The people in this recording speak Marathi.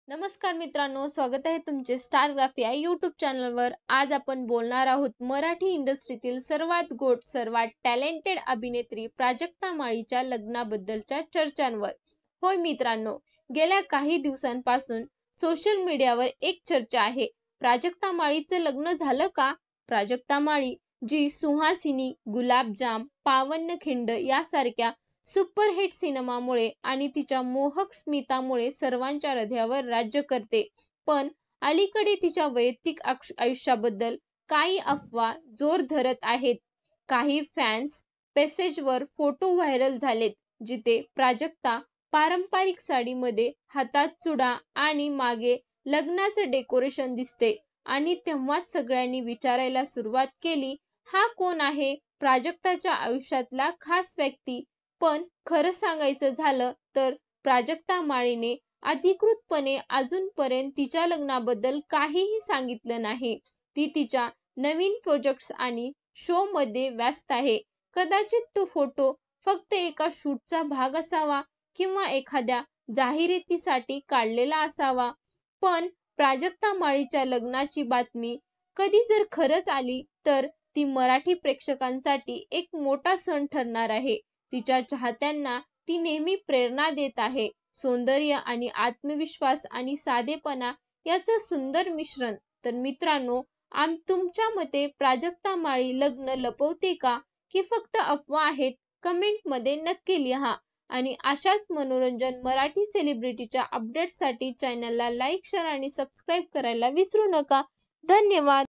नमस्कार मित्रांनो, स्वागत आहे तुमचे स्टारग्राफी या YouTube चॅनलवर. आज आपण बोलणार आहोत मराठी इंडस्ट्रीतील सर्वात गोड, सर्वात टॅलेंटेड अभिनेत्री प्राजक्ता माळीच्या लग्नाबद्दलच्या चर्चांवर. होय मित्रांनो, गेल्या काही दिवसांपासून सोशल मीडियावर एक चर्चा आहे. प्राजक्ता माळीचं लग्न झालं का? प्राजक्ता माळी, जी सुहासिनी, गुलाबजाम, पावनखिंड यासारख्या सुपरहिट सिनेमामुळे आणि तिच्या मोहक स्मितामुळे सर्वांच्या हृदयावर राज्य करते. पण अलीकडे तिच्या वैयक्तिक आयुष्याबद्दल काही अफवा जोर धरत आहेत. काही फॅन्स पेसेजवर फोटो व्हायरल झालेत, जिथे प्राजक्ता पारंपरिक साडीमध्ये हातात चुडा आणि मागे लग्नाचे डेकोरेशन दिसते. आणि तेव्हाच सगळ्यांनी विचारायला सुरुवात केली, हा कोण आहे प्राजक्ताच्या आयुष्यातला खास व्यक्ती? पण खरं सांगायचं झालं तर प्राजक्ता माळीने अधिकृतपणे अजूनपर्यंत तिच्या लग्नाबद्दल काहीही सांगितलं नाही. ती तिच्या नवीन प्रोजेक्ट्स आणि शो मध्ये व्यस्त आहे. कदाचित तो फोटो फक्त एका शूटचा भाग असावा किंवा एखाद्या जाहिरातीसाठी काढलेला असावा. पण प्राजक्ता माळीच्या लग्नाची बातमी कधी जर खरंच आली तर ती मराठी प्रेक्षकांसाठी एक मोठा सण ठरणार आहे. तिच्या चाहत्यांना ती नेहमी प्रेरणा देत आहे. सौंदर्य आणि आत्मविश्वास आणि साधेपणा याचं सुंदर मिश्रण. तर मित्रांनो, तुमच्या मते प्राजक्ता माळी लग्न लपवते का की फक्त अफवा आहेत? कमेंट मध्ये नक्की लिहा. आणि अशाच मनोरंजन मराठी सेलिब्रिटीच्या अपडेट्ससाठी चॅनलला लाईक, शेअर आणि सबस्क्राईब करायला विसरू नका. धन्यवाद.